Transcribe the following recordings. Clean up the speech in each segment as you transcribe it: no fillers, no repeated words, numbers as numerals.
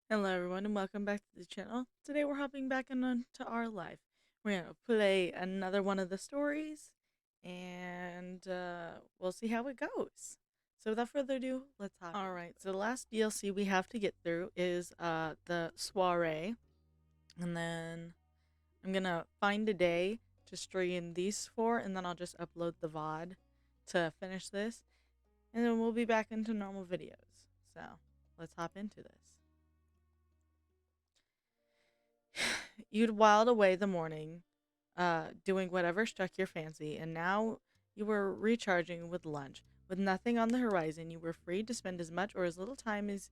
Hello everyone and welcome back to the channel. Today we're hopping back into our life. We're going to play another one of the stories and we'll see how it goes. So without further ado, let's hop in. Alright, so the last DLC we have to get through is the soiree. And then I'm going to find a day to stream these four and then I'll just upload the VOD to finish this. And then we'll be back into normal videos. So let's hop into this. You'd whiled away the morning, doing whatever struck your fancy, and now you were recharging with lunch. With nothing on the horizon, you were free to spend as much or as little time as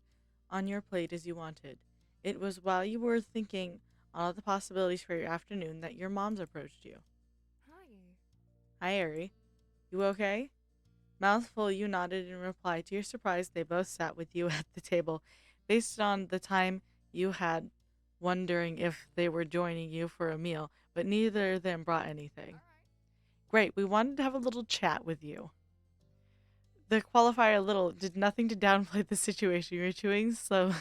on your plate as you wanted. It was while you were thinking on all the possibilities for your afternoon that your moms approached you. Hi. Hi, Ari. You okay? Mouthful, you nodded in reply. To your surprise, they both sat with you at the table. Based on the time you had wondering if they were joining you for a meal, but neither of them brought anything. All right. Great, we wanted to have a little chat with you. The qualifier little did nothing to downplay the situation. You were chewing slow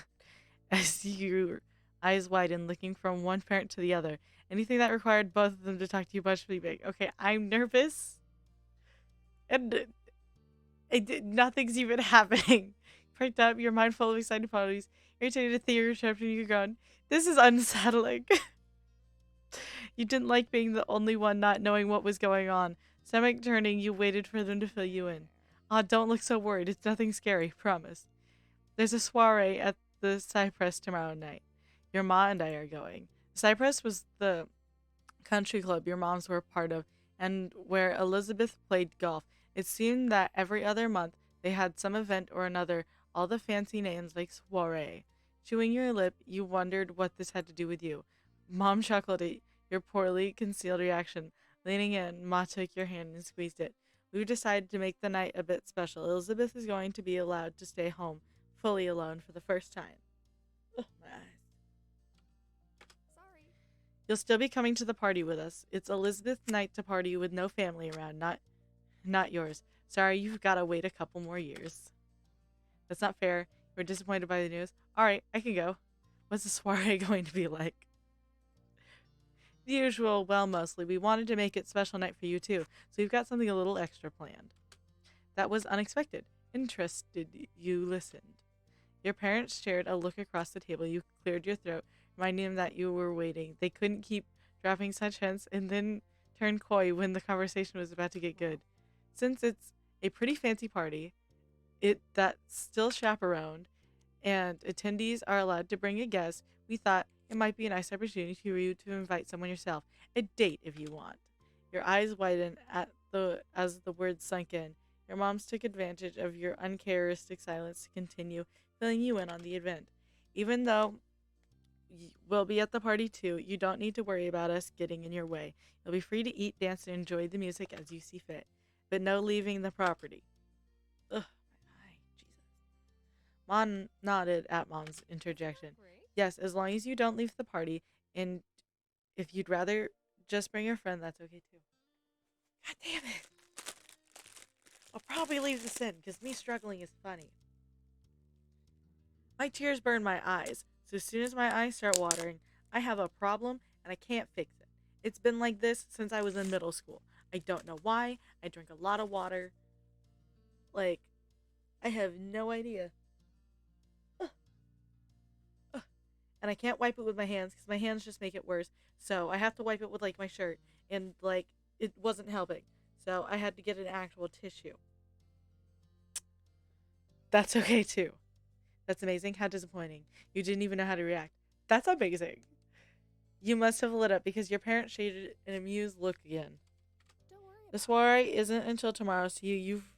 as your eyes widened, looking from one parent to the other. Anything that required both of them to talk to you must be big. Okay, I'm nervous, and nothing's even happening. Perked up, your mind full of excited qualities, irritated at the interruption, you're gone. This is unsettling. You didn't like being the only one not knowing what was going on. Stomach turning, you waited for them to fill you Hi in. there. Ah, don't look so worried. It's nothing scary, promise. There's a soiree at the Cypress tomorrow night. Your ma and I are going. Cypress was the country club your moms were part of, and where Elizabeth played golf. It seemed that every other month they had some event or another, all the fancy names like soiree. Chewing your lip, you wondered what this had to do with you. Mom chuckled at your poorly concealed reaction. Leaning in, Ma took your hand and squeezed it. We've decided to make the night a bit special. Elizabeth is going to be allowed to stay home, fully alone for the first time. Ugh, my eyes. Sorry. You'll still be coming to the party with us. It's Elizabeth's night to party with no family around, not yours. Sorry, you've got to wait a couple more years. That's not fair. We're disappointed by the news. All right, I can go. What's the soiree going to be like? The usual, well, mostly. We wanted to make it special night for you too, so we've got something a little extra planned. That was unexpected. Interested, you listened. Your parents shared a look across the table. You cleared your throat, reminding them that you were waiting. They couldn't keep dropping such hints and then turned coy when the conversation was about to get Well, good. Since it's a pretty fancy party, it that's still chaperoned, and attendees are allowed to bring a guest, we thought it might be a nice opportunity for you to invite someone yourself. A date if you want. Your eyes widened at the as the words sunk in. Your moms took advantage of your uncharacteristic silence to continue filling you in on the event. Even though we'll be at the party too, you don't need to worry about us getting in your way. You'll be free to eat, dance, and enjoy the music as you see fit. But no leaving the property. Ugh, my eye. Jesus. Mom nodded at Mom's oh, interjection. great. Yes, as long as you don't leave the party, and if you'd rather just bring your friend, that's okay too. God damn it. I'll probably leave this in, because me struggling is funny. My tears burn my eyes, so as soon as my eyes start watering, I have a problem and I can't fix it. It's been like this since I was in middle school. I don't know why. I drink a lot of water. Like, I have no idea. Ugh, ugh. And I can't wipe it with my hands because my hands just make it worse. So I have to wipe it with like my shirt, and like it wasn't helping. So I had to get an actual tissue. That's okay too. That's amazing. How disappointing. You didn't even know how to react. That's amazing. You must have lit up because your parents shaded an amused look again. Don't worry The about it. soiree isn't until tomorrow, so you've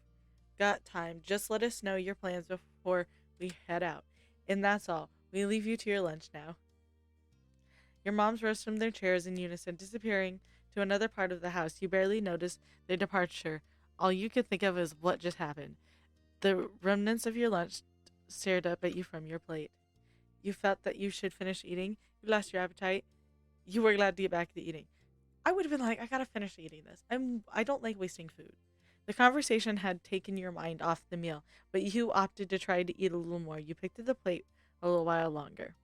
got time. Just let us know your plans before we head out. And that's all. We leave you to your lunch now. Your moms rose from their chairs in unison, disappearing to another part of the house. You barely noticed their departure. All you could think of is what just happened. The remnants of your lunch stared up at you from your plate. You felt that you should finish eating. You lost your appetite. You were glad to get back to eating. I would have been like, I gotta finish eating this. I don't like wasting food. The conversation had taken your mind off the meal, but you opted to try to eat a little more. You picked at the plate a little while longer.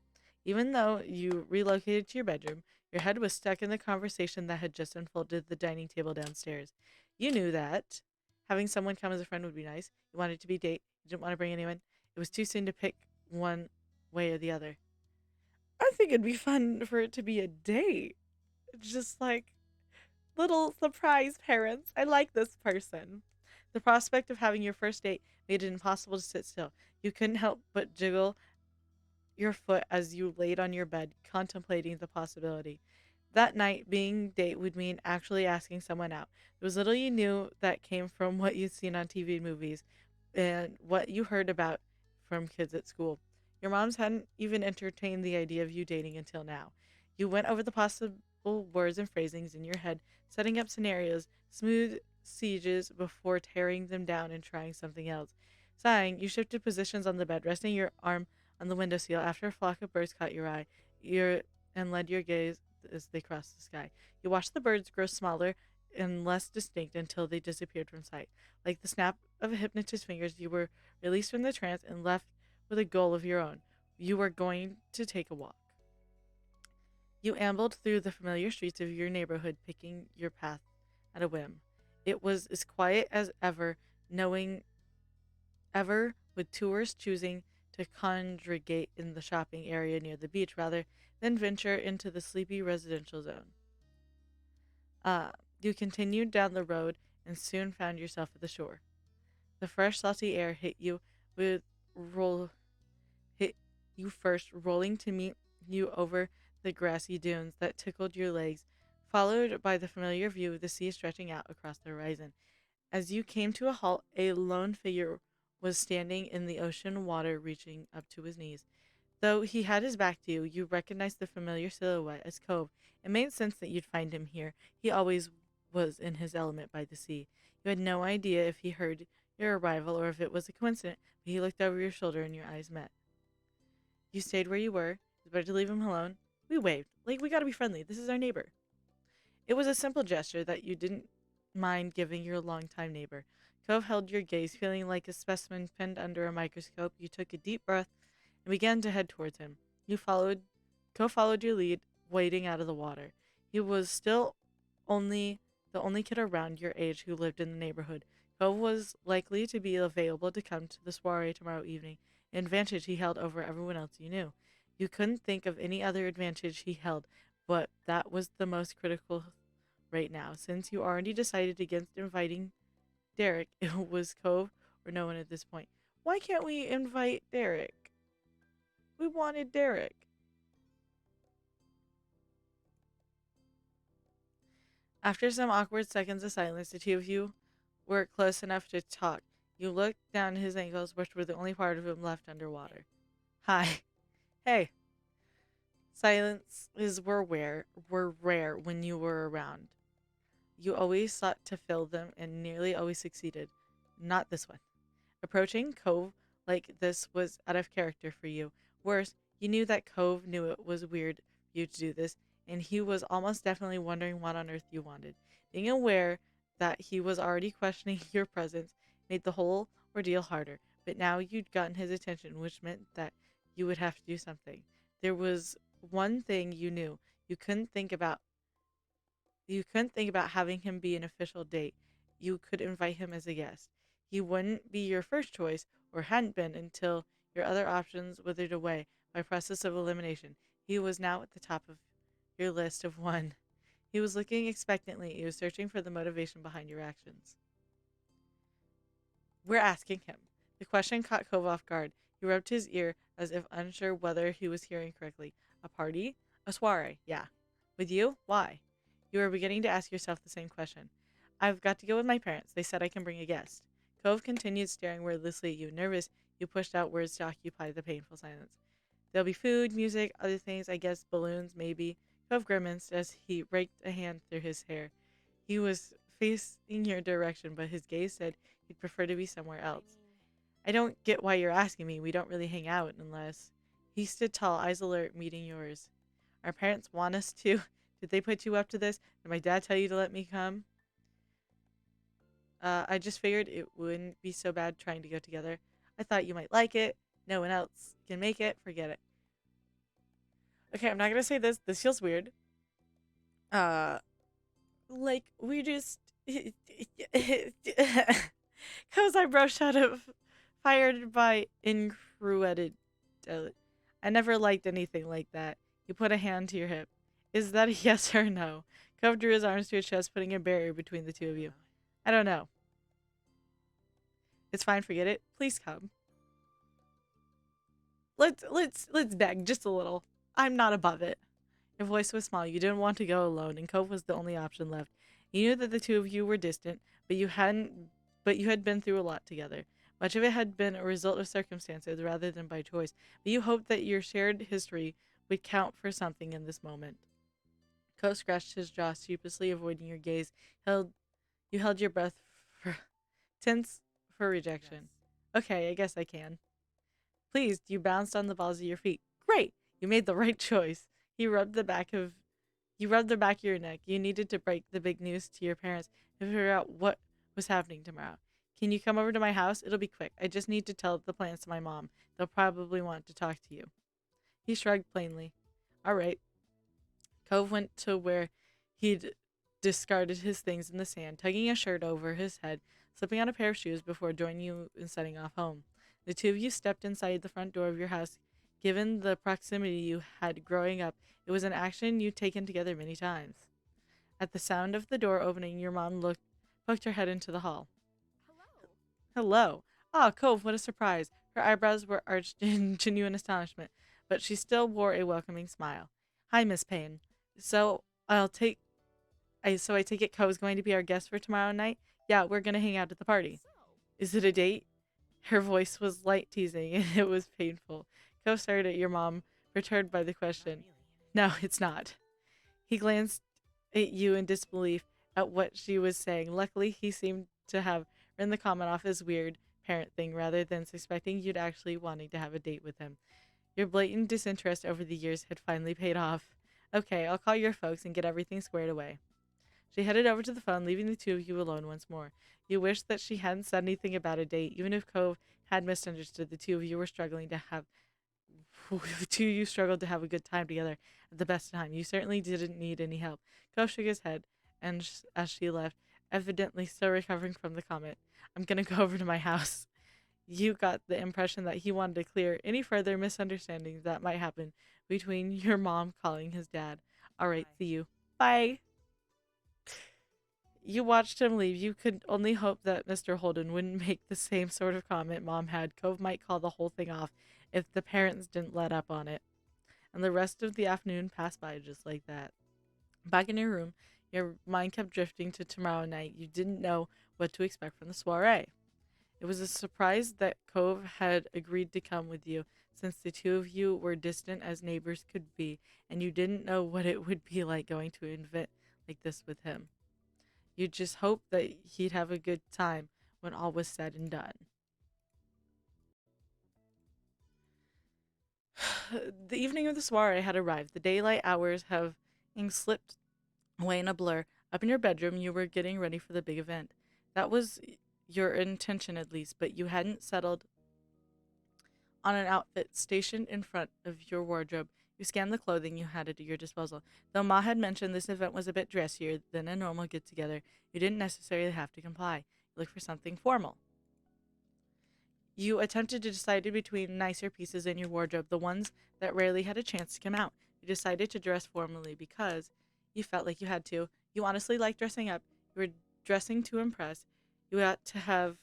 Even though you relocated to your bedroom, your head was stuck in the conversation that had just unfolded at the dining table downstairs. You knew that having someone come as a friend would be nice. You wanted to be date. You didn't want to bring anyone. It was too soon to pick one way or the other. I think it'd be fun for it to be a date. Just like little surprise parents. I like this person. The prospect of having your first date made it impossible to sit still. You couldn't help but jiggle your foot as you laid on your bed, contemplating the possibility. That night, being date would mean actually asking someone out. There was little you knew that came from what you'd seen on TV and movies and what you heard about from kids at school. Your moms hadn't even entertained the idea of you dating until now. You went over the possible words and phrasings in your head, setting up scenarios, smooth sieges before tearing them down and trying something else. Sighing, you shifted positions on the bed, resting your arm on the windowsill after a flock of birds caught your eye and led your gaze as they crossed the sky. You watched the birds grow smaller and less distinct until they disappeared from sight. Like the snap of a hypnotist's fingers, you were released from the trance and left with a goal of your own. You were going to take a walk. You ambled through the familiar streets of your neighborhood, picking your path at a whim. It was as quiet as ever, knowing ever with tourists choosing to congregate in the shopping area near the beach rather than venture into the sleepy residential zone. Uh, you continued down the road and soon found yourself at the shore. The fresh, salty air with roll hit you first, rolling to meet you over the grassy dunes that tickled your legs, followed by the familiar view of the sea stretching out across the horizon. As you came to a halt, a lone figure was standing in the ocean water, reaching up to his knees. Though he had his back to you, you recognized the familiar silhouette as Cove. It made sense that you'd find him here. He always was in his element by the sea. You had no idea if he heard your arrival or if it was a coincidence, but he looked over your shoulder and your eyes met. You stayed where you were. It was better to leave him alone. We waved. Like, we gotta be friendly. This is our neighbor. It was a simple gesture that you didn't mind giving your longtime neighbor. Cove held your gaze, feeling like a specimen pinned under a microscope. You took a deep breath and began to head towards him. Cove followed your lead, wading out of the water. He was still only the only kid around your age who lived in the neighborhood. Cove was likely to be available to come to the soiree tomorrow evening, an advantage he held over everyone else you knew. You couldn't think of any other advantage he held, but that was the most critical right now. Since you already decided against inviting Derek, it was Cove or no one at this point. Why can't we invite Derek? We wanted Derek. After some awkward seconds of silence, the two of you were close enough to talk. You looked down at his ankles, which were the only part of him left underwater. Hi. Hey. Silences were rare when you were around. You always sought to fill them and nearly always succeeded. Not this one. Approaching Cove like this was out of character for you. Worse, you knew that Cove knew it was weird for you to do this, and he was almost definitely wondering what on earth you wanted. Being aware that he was already questioning your presence made the whole ordeal harder, but now you'd gotten his attention, which meant that you would have to do something. There was one thing you knew. You couldn't think about having him be an official date. You could invite him as a guest. He wouldn't be your first choice, or hadn't been until your other options withered away by process of elimination. He was now at the top of your list of one. He was looking expectantly. He was searching for the motivation behind your actions. We're asking him. The question caught Cove off guard. He rubbed his ear as if unsure whether he was hearing correctly. A party? A soiree, yeah. With you? Why? You were beginning to ask yourself the same question. I've got to go with my parents. They said I can bring a guest. Cove continued staring wordlessly at you. Nervous, you pushed out words to occupy the painful silence. There'll be food, music, other things, I guess balloons, maybe. Cove grimaced as he raked a hand through his hair. He was facing your direction, but his gaze said he'd prefer to be somewhere else. I don't get why you're asking me. We don't really hang out unless. He stood tall, eyes alert, meeting yours. Our parents want us to. Did they put you up to this? Did my dad tell you to let me come? I just figured it wouldn't be so bad trying to go together. I thought you might like it. No one else can make it. Forget it. Okay, I'm not gonna say this. This feels weird. Uh, like we just, cause eyebrows shot of fired by incruated. I never liked anything like that. You put a hand to your hip. Is that a yes or no? Cove drew his arms to his chest, putting a barrier between the two of you. I don't know. It's fine. Forget it. Please come. Let's beg just a little. I'm not above it. Your voice was small. You didn't want to go alone, and Cove was the only option left. You knew that the two of you were distant, but you had been through a lot together. Much of it had been a result of circumstances rather than by choice, but you hoped that your shared history would count for something in this moment. Cove scratched his jaw, sheepishly avoiding your gaze. Held You held your breath for tense for rejection. Okay, I guess I can. Pleased, you bounced on the balls of your feet. Great! You made the right choice. He rubbed the back of You rubbed the back of your neck. You needed to break the big news to your parents and figure out what was happening tomorrow. Can you come over to my house? It'll be quick. I just need to tell the plans to my mom. They'll probably want to talk to you. He shrugged plainly. All right. Cove went to where he'd discarded his things in the sand, tugging a shirt over his head, slipping on a pair of shoes before joining you in setting off home. The two of you stepped inside the front door of your house. Given the proximity you had growing up, it was an action you'd taken together many times. At the sound of the door opening, your mom poked her head into the hall. Hello. Hello. Ah, Cove, what a surprise. Her eyebrows were arched in genuine astonishment, but she still wore a welcoming smile. Hi, Miss Payne. So I'll take I take it Cove's going to be our guest for tomorrow night? Yeah, we're gonna hang out at the party. So, Is it a date? Her voice was light teasing, and it was painful. Cove stared at your mom, perturbed by the question. No, it's not. He glanced at you in disbelief at what she was saying. Luckily, he seemed to have written the comment off as weird parent thing rather than suspecting you'd actually wanting to have a date with him. Your blatant disinterest over the years had finally paid off. Okay, I'll call your folks and get everything squared away. She headed over to the phone, leaving the two of you alone once more. You wished that she hadn't said anything about a date, even if Cove had misunderstood. The two of you were struggling to have the two of you struggled to have a good time together at the best time. You certainly didn't need any help. Cove shook his head, and as she left, evidently still recovering from the comment, I'm gonna go over to my house. You got the impression that he wanted to clear any further misunderstandings that might happen between your mom calling his dad. All right, see you. Bye. You watched him leave. You could only hope that Mr. Holden wouldn't make the same sort of comment Mom had. Cove might call the whole thing off if the parents didn't let up on it. And the rest of the afternoon passed by just like that. Back in your room, your mind kept drifting to tomorrow night. You didn't know what to expect from the soiree. It was a surprise that Cove had agreed to come with you, since the two of you were distant as neighbors could be, and you didn't know what it would be like going to an event like this with him. You just hoped that he'd have a good time when all was said and done. The evening of the soiree had arrived. The daylight hours having slipped away in a blur. Up in your bedroom, you were getting ready for the big event. That was your intention, at least, but you hadn't settled on an outfit stationed in front of your wardrobe. You scanned the clothing you had at your disposal. Though Ma had mentioned this event was a bit dressier than a normal get together, you didn't necessarily have to comply. You looked for something formal. You attempted to decide between nicer pieces in your wardrobe, the ones that rarely had a chance to come out. You decided to dress formally because you felt like you had to. You honestly liked dressing up. You were dressing to impress. You ought to have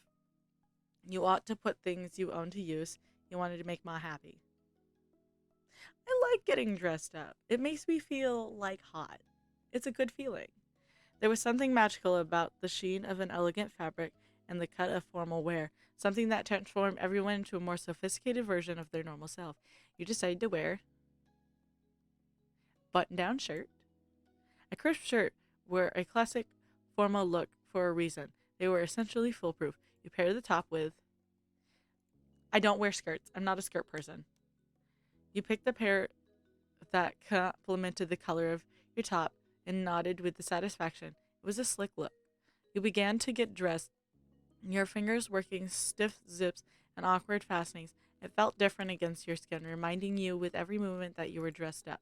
you ought to put things you own to use. You wanted to make Ma happy. I like getting dressed up. It makes me feel like hot. It's a good feeling. There was something magical about the sheen of an elegant fabric and the cut of formal wear, something that transformed everyone into a more sophisticated version of their normal self. You decided to wear button-down shirt. A crisp shirt were a classic formal look for a reason. They were essentially foolproof. You paired the top with I don't wear skirts. I'm not a skirt person. You picked the pair that complemented the color of your top and nodded with the satisfaction. It was a slick look. You began to get dressed, your fingers working stiff zips and awkward fastenings. It felt different against your skin, reminding you with every movement that you were dressed up.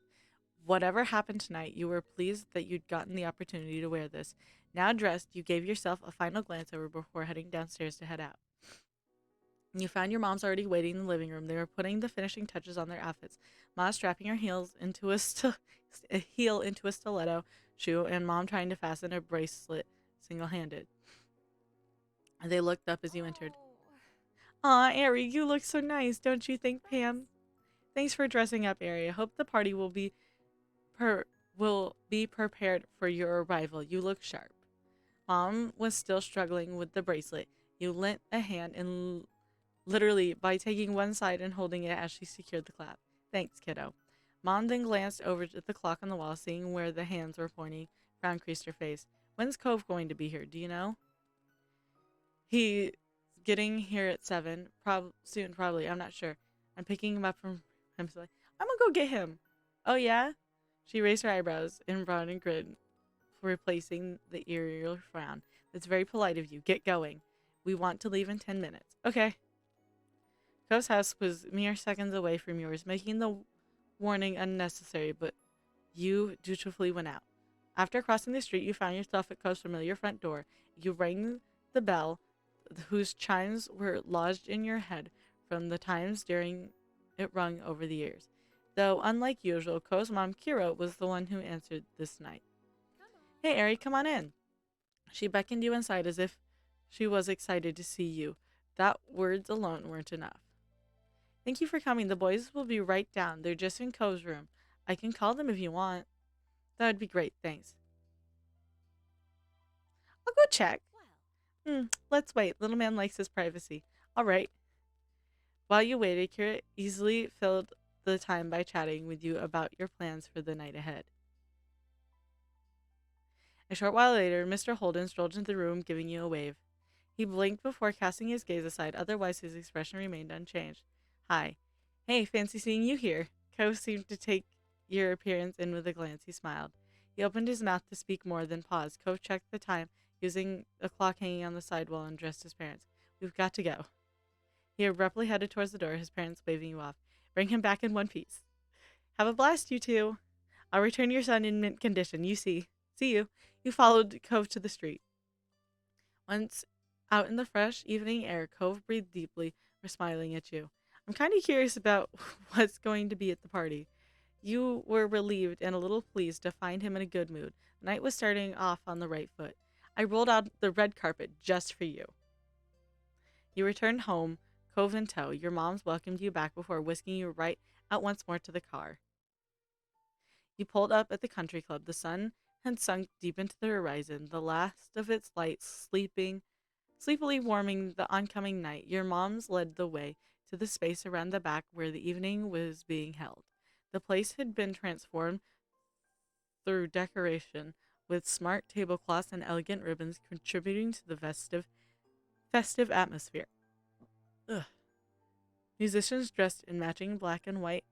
Whatever happened tonight, you were pleased that you'd gotten the opportunity to wear this. Now dressed, you gave yourself a final glance over before heading downstairs to head out. You found your moms already waiting in the living room. They were putting the finishing touches on their outfits. Ma strapping her a heel into a stiletto shoe, and Mom trying to fasten a bracelet single-handed. They looked up as you entered. Aw, Ari, you look so nice, don't you think, Pam? Thanks for dressing up, Ari. I hope the party will be prepared for your arrival. You look sharp. Mom was still struggling with the bracelet. You lent a hand and literally by taking one side and holding it as she secured the clasp. Thanks, kiddo. Mom then glanced over at the clock on the wall, seeing where the hands were pointing. Frown creased her face. When's Cove going to be here? Do you know? He's getting here at 7. Soon, probably. I'm not sure. I'm picking him up from him. So I'm gonna go get him. Oh, yeah? She raised her eyebrows and brought a grin, replacing the eerie frown. That's very polite of you. Get going. We want to leave in 10 minutes. Okay. Cove's house was mere seconds away from yours, making the warning unnecessary, but you dutifully went out. After crossing the street, you found yourself at Cove's familiar front door. You rang the bell, whose chimes were lodged in your head from the times during it rung over the years. Though, unlike usual, Cove's mom, Kira, was the one who answered this night. Hey, Ari, come on in. She beckoned you inside as if she was excited to see you. That words alone weren't enough. Thank you for coming. The boys will be right down. They're just in Cove's room. I can call them if you want. That would be great, thanks. I'll go check. Let's wait. Little man likes his privacy. All right. While you waited, Kira easily filled the time by chatting with you about your plans for the night ahead. A short while later, Mr. Holden strolled into the room, giving you a wave. He blinked before casting his gaze aside, otherwise his expression remained unchanged. Hi. Hey, fancy seeing you here. Cove seemed to take your appearance in with a glance. He smiled. He opened his mouth to speak more, then paused. Cove checked the time, using a clock hanging on the sidewall, and addressed his parents. We've got to go. He abruptly headed towards the door, his parents waving you off. Bring him back in one piece. Have a blast, you two. I'll return your son in mint condition. You see. See you. You followed Cove to the street. Once out in the fresh evening air, Cove breathed deeply, smiling at you. I'm kind of curious about what's going to be at the party. You were relieved and a little pleased to find him in a good mood. The night was starting off on the right foot. I rolled out the red carpet just for you. You returned home, Cove in tow. Your moms welcomed you back before whisking you right out once more to the car. You pulled up at the country club. The sun had sunk deep into the horizon, the last of its light sleepily warming the oncoming night. Your moms led the way to the space around the back where the evening was being held. The place had been transformed through decoration, with smart tablecloths and elegant ribbons contributing to the festive atmosphere. Ugh. Musicians dressed in matching black and white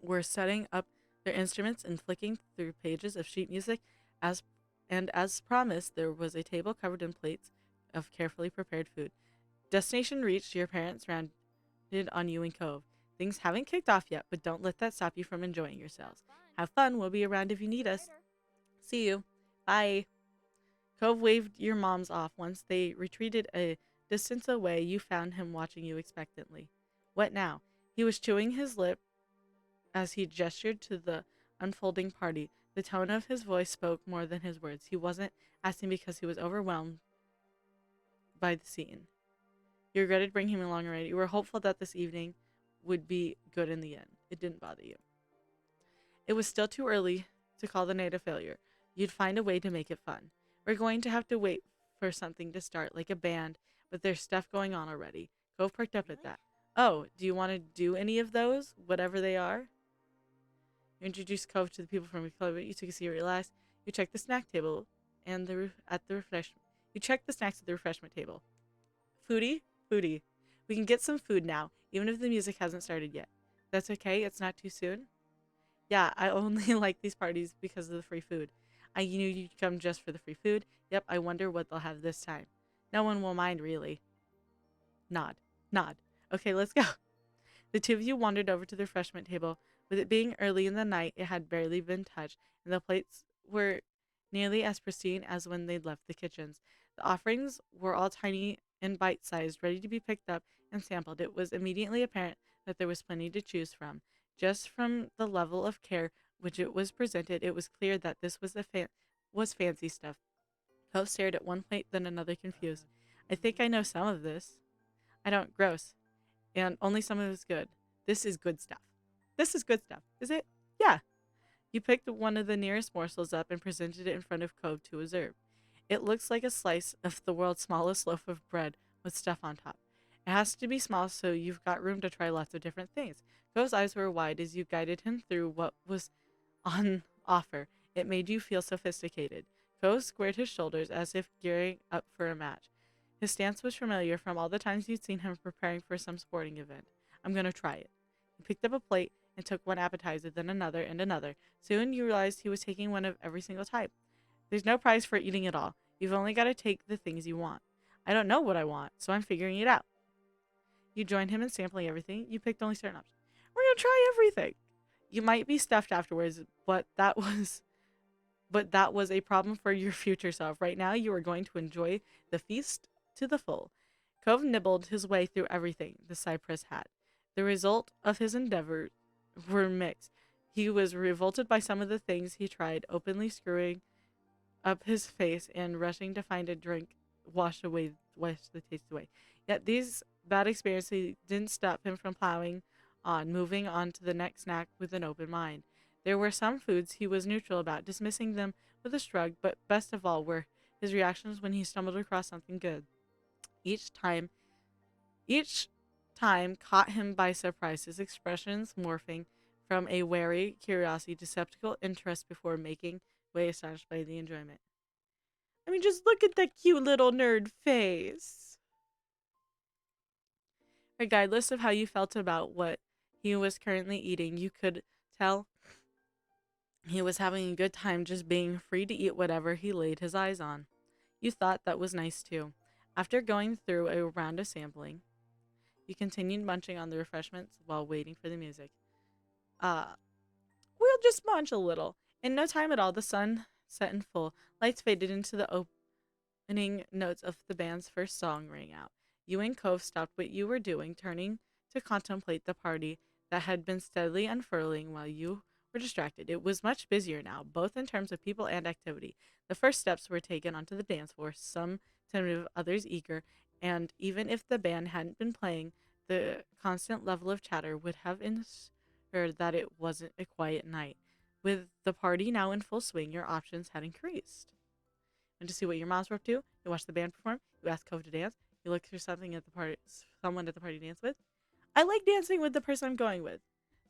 were setting up their instruments and flicking through pages of sheet music. As promised, there was a table covered in plates of carefully prepared food. Destination reached, your parents rounded on you and Cove. Things haven't kicked off yet, but don't let that stop you from enjoying yourselves. Have fun. We'll be around if you need us. See you. Bye. Cove waved your moms off. Once they retreated a distance away, you found him watching you expectantly. What now? He was chewing his lip as he gestured to the unfolding party. The tone of his voice spoke more than his words. He wasn't asking because he was overwhelmed by the scene. You regretted bringing him along already. You were hopeful that this evening would be good in the end. It didn't bother you. It was still too early to call the night a failure. You'd find a way to make it fun. We're going to have to wait for something to start, like a band, but there's stuff going on already. Cove perked up at that. Oh, do you want to do any of those, whatever they are? You introduced Cove to the people from your club. You took a seat, relaxed. You checked the snack table and You checked the snacks at the refreshment table. Foodie? Foodie. We can get some food now, even if the music hasn't started yet. That's okay? It's not too soon? Yeah, I only like these parties because of the free food. I knew you'd come just for the free food. Yep, I wonder what they'll have this time. No one will mind, really. Nod. Nod. Okay, let's go. The two of you wandered over to the refreshment table With it being early in the night, it had barely been touched, and the plates were nearly as pristine as when they'd left the kitchens. The offerings were all tiny and bite sized, ready to be picked up and sampled. It was immediately apparent that there was plenty to choose from. Just from the level of care which it was presented, it was clear that this was fancy stuff. Cove stared at one plate, then another, confused. I think I know some of this. I don't. Gross. And only some of it's good. This is good stuff. This is good stuff. Is it? Yeah. You picked one of the nearest morsels up and presented it in front of Cove to observe. It looks like a slice of the world's smallest loaf of bread with stuff on top. It has to be small so you've got room to try lots of different things. Cove's eyes were wide as you guided him through what was on offer. It made you feel sophisticated. Cove squared his shoulders as if gearing up for a match. His stance was familiar from all the times you'd seen him preparing for some sporting event. I'm going to try it. He picked up a plate and took one appetizer, then another and another. Soon you realized he was taking one of every single type. There's no prize for eating it all. You've only got to take the things you want. I don't know what I want, so I'm figuring it out. You joined him in sampling everything. You picked only certain options. We're going to try everything. You might be stuffed afterwards, but that was a problem for your future self. Right now, you are going to enjoy the feast to the full. Cove nibbled his way through everything the Cypress had. The result of his endeavors were mixed. He was revolted by some of the things he tried, openly screwing up his face and rushing to find a drink wash the taste away. Yet these bad experiences didn't stop him from plowing on, moving on to the next snack with an open mind. There were some foods he was neutral about, dismissing them with a shrug, but best of all were his reactions when he stumbled across something good. Each time each time caught him by surprise, his expressions morphing from a wary curiosity to skeptical interest before making way, astonished by the enjoyment. I mean, just look at that cute little nerd face. Regardless of how you felt about what he was currently eating, you could tell he was having a good time just being free to eat whatever he laid his eyes on. You thought that was nice too. After going through a round of sampling, you continued munching on the refreshments while waiting for the music. Uh, we'll just munch a little. In no time at all, the sun set in full. Lights faded into the opening notes of the band's first song rang out. You and Cove stopped what you were doing, turning to contemplate the party that had been steadily unfurling while you were distracted. It was much busier now, both in terms of people and activity. The first steps were taken onto the dance floor, some tentative, others eager, and even if the band hadn't been playing, the constant level of chatter would have ensured that it wasn't a quiet night. With the party now in full swing, your options had increased. And to see what your moms were up to, you watched the band perform, you asked Cove to dance, you looked for something at the party, someone at the party to dance with. I like dancing with the person I'm going with.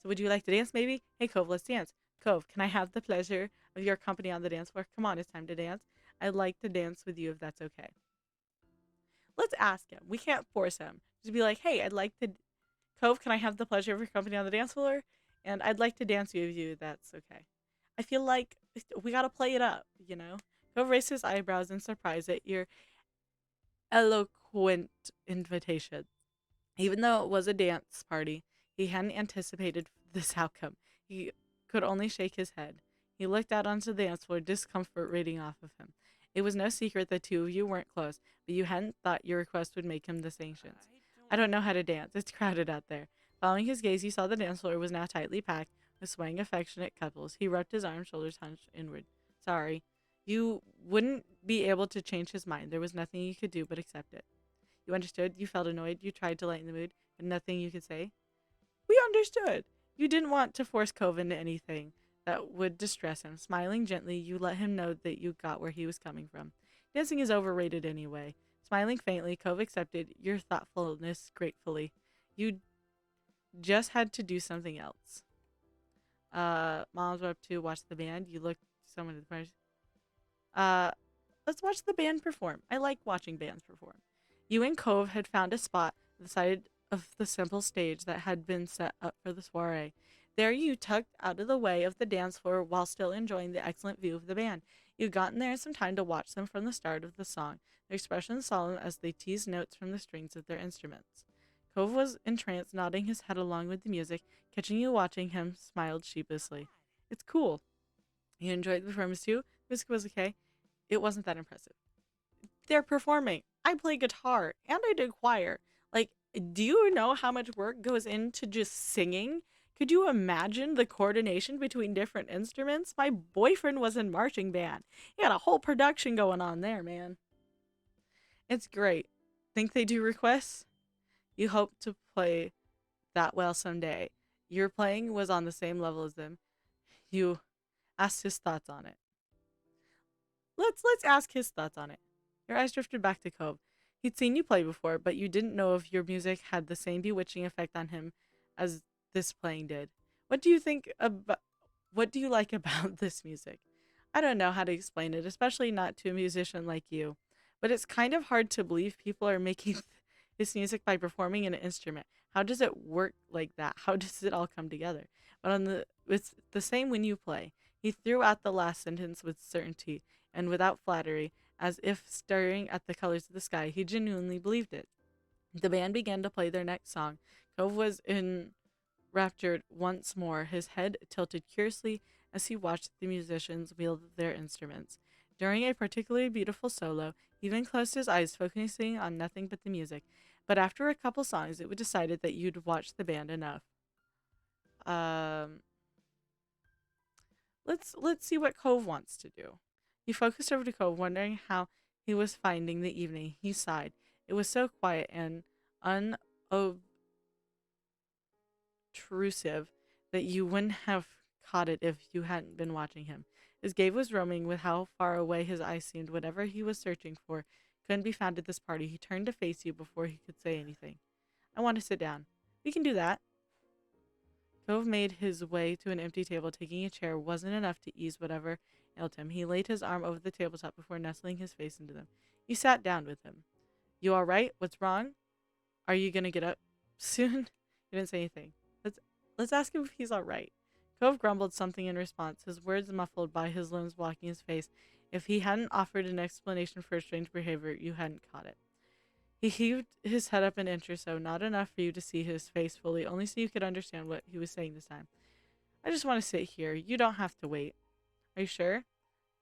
So would you like to dance maybe? Hey Cove, let's dance. Cove, can I have the pleasure of your company on the dance floor? Come on, it's time to dance. I'd like to dance with you if that's okay. Let's ask him. We can't force him. Just be like, hey, I'd like to. Cove, can I have the pleasure of your company on the dance floor? And I'd like to dance with you if that's okay. I feel like we gotta play it up, you know? Cove raised his eyebrows in surprise at your eloquent invitation. Even though it was a dance party, he hadn't anticipated this outcome. He could only shake his head. He looked out onto the dance floor, discomfort radiating off of him. It was no secret the two of you weren't close, but you hadn't thought your request would make him the sanctions. I don't know how to dance. It's crowded out there. Following his gaze, you saw the dance floor was now tightly packed with swaying, affectionate couples. He rubbed his arms, shoulders hunched inward. Sorry. You wouldn't be able to change his mind. There was nothing you could do but accept it. You understood. You felt annoyed. You tried to lighten the mood, but nothing you could say. We understood. You didn't want to force Cove into anything that would distress him. Smiling gently, you let him know that you got where he was coming from. Dancing is overrated anyway. Smiling faintly, Cove accepted your thoughtfulness gratefully. You just had to do something else. Moms were up to watch the band. You looked someone at the party. Let's watch the band perform. I like watching bands perform. You and Cove had found a spot at the side of the simple stage that had been set up for the soiree. There you tucked out of the way of the dance floor while still enjoying the excellent view of the band. You'd gotten there in some time to watch them from the start of the song, their expressions solemn as they teased notes from the strings of their instruments. Cove was entranced, nodding his head along with the music. Catching you watching him, smiled sheepishly. It's cool. You enjoyed the performance too? The music was okay. It wasn't that impressive. They're performing. I play guitar and I did choir. Like, do you know how much work goes into just singing? Could you imagine the coordination between different instruments? My boyfriend was in marching band. He had a whole production going on there, man. It's great. Think they do requests? You hope to play that well someday. Your playing was on the same level as them. You asked his thoughts on it. Let's ask his thoughts on it. Your eyes drifted back to Cove. He'd seen you play before, but you didn't know if your music had the same bewitching effect on him as this playing did. What do you think about what do you like about this music? I don't know how to explain it, especially not to a musician like you. But it's kind of hard to believe people are making this music by performing an instrument. How does it work like that? How does it all come together? But on the it's the same when you play. He threw out the last sentence with certainty and without flattery, as if staring at the colors of the sky. He genuinely believed it. The band began to play their next song. Cove was enraptured once more, his head tilted curiously as he watched the musicians wield their instruments. During a particularly beautiful solo, he even closed his eyes, focusing on nothing but the music. But after a couple songs, it was decided that you'd watched the band enough. Um, let's see what Cove wants to do. He focused over to Cove, wondering how he was finding the evening. He sighed. It was so quiet and unobtrusive that you wouldn't have caught it if you hadn't been watching him. His gaze was roaming with how far away his eyes seemed. Whatever he was searching for couldn't be found at this party. He turned to face you before he could say anything. I want to sit down. We can do that. Cove made his way to an empty table. Taking a chair wasn't enough to ease whatever ailed him. He laid his arm over the tabletop before nestling his face into them. You sat down with him. You all right? What's wrong? Are you gonna get up soon? He didn't say anything. Let's ask him if he's all right. Cove grumbled something in response, his words muffled by his limbs blocking his face. If he hadn't offered an explanation for his strange behavior, you hadn't caught it. He heaved his head up an inch or so, not enough for you to see his face fully, only so you could understand what he was saying this time. I just want to sit here. You don't have to wait. Are you sure?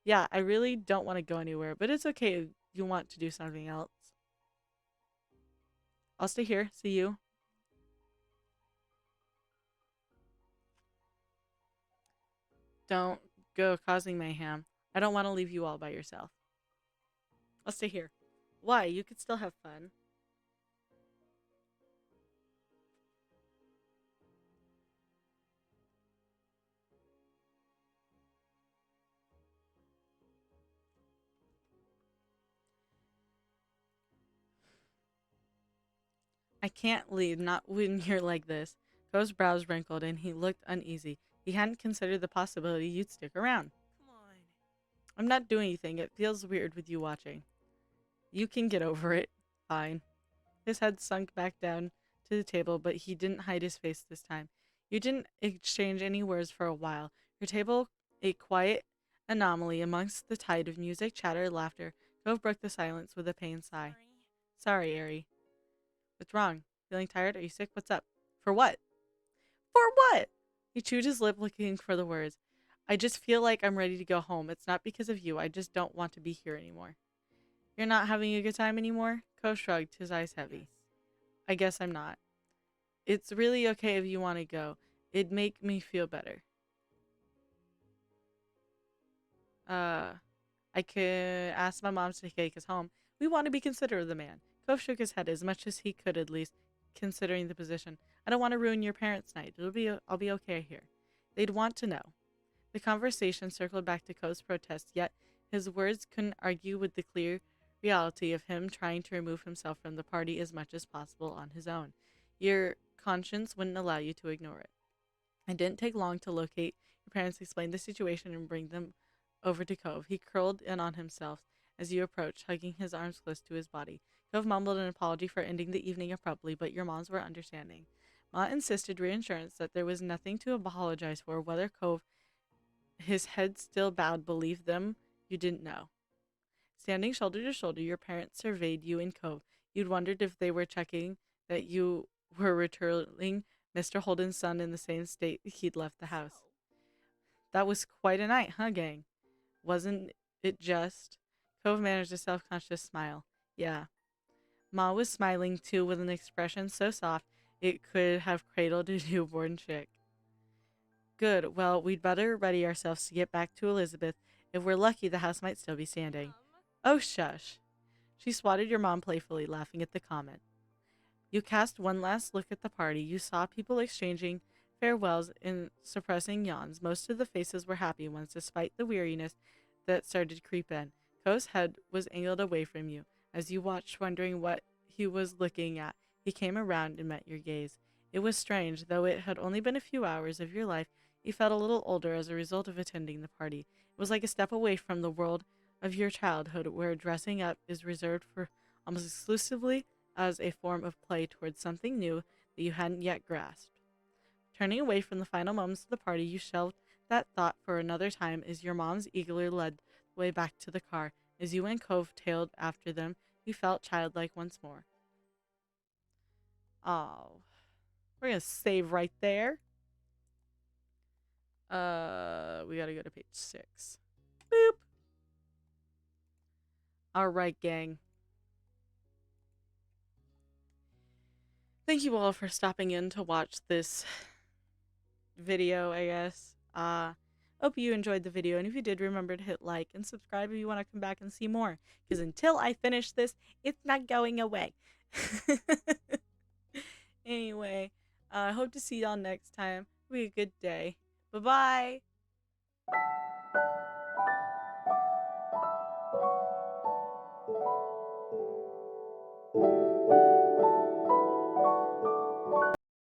Yeah, I really don't want to go anywhere, but it's okay if you want to do something else. I'll stay here. See you. Don't go causing mayhem. I don't want to leave you all by yourself. I'll stay here. Why? You could still have fun. I can't leave, not when you're like this. Co's brows wrinkled and he looked uneasy. He hadn't considered the possibility you'd stick around. Come on. I'm not doing anything. It feels weird with you watching. You can get over it. Fine. His head sunk back down to the table, but he didn't hide his face this time. You didn't exchange any words for a while. Your table, a quiet anomaly amongst the tide of music, chatter, laughter. Cove broke the silence with a pained sigh. Sorry, Ari. What's wrong? Feeling tired? Are you sick? What's up? For what? For what? He chewed his lip, looking for the words. I just feel like I'm ready to go home. It's not because of you. I just don't want to be here anymore. You're not having a good time anymore? Ko shrugged, his eyes heavy. I guess I'm not. It's really okay if you want to go. It'd make me feel better. Uh, I could ask my mom to take us home. We want to be considerate of the man. Cove shook his head as much as he could, at least, considering the position. I don't want to ruin your parents' night. I'll be okay here. They'd want to know. The conversation circled back to Cove's protest, yet his words couldn't argue with the clear reality of him trying to remove himself from the party as much as possible on his own. Your conscience wouldn't allow you to ignore it. It didn't take long to locate your parents, explain the situation, and bring them over to Cove. He curled in on himself as you approached, hugging his arms close to his body. Cove mumbled an apology for ending the evening abruptly, but your moms were understanding. Ma insisted reassurance that there was nothing to apologize for. Whether Cove, his head still bowed, believed them, you didn't know. Standing shoulder to shoulder, your parents surveyed you and Cove. You'd wondered if they were checking that you were returning Mr. Holden's son in the same state he'd left the house. That was quite a night, huh, gang? Wasn't it just? Cove managed a self-conscious smile. Yeah. Ma was smiling too with an expression so soft it could have cradled a newborn chick. Good. Well, we'd better ready ourselves to get back to Elizabeth. If we're lucky, the house might still be standing. Oh, shush. She swatted your mom playfully, laughing at the comment. You cast one last look at the party. You saw people exchanging farewells and suppressing yawns. Most of the faces were happy ones, despite the weariness that started to creep in. Ko's head was angled away from you. As you watched, wondering what he was looking at, he came around and met your gaze. It was strange, though it had only been a few hours of your life. You felt a little older as a result of attending the party. It was like a step away from the world of your childhood, where dressing up is reserved for almost exclusively as a form of play towards something new that you hadn't yet grasped. Turning away from the final moments of the party, you shelved that thought for another time as your mom's eagerly led the way back to the car. As you and Cove tailed after them, you felt childlike once more. Oh, we're gonna save right there. We gotta go to page 6. Boop. All right, gang. Thank you all for stopping in to watch this video, I guess. Hope you enjoyed the video, and if you did, remember to hit like and subscribe if you want to come back and see more, because until I finish this, it's not going away. Anyway, I hope to see y'all next time. Have a good day. Bye-bye.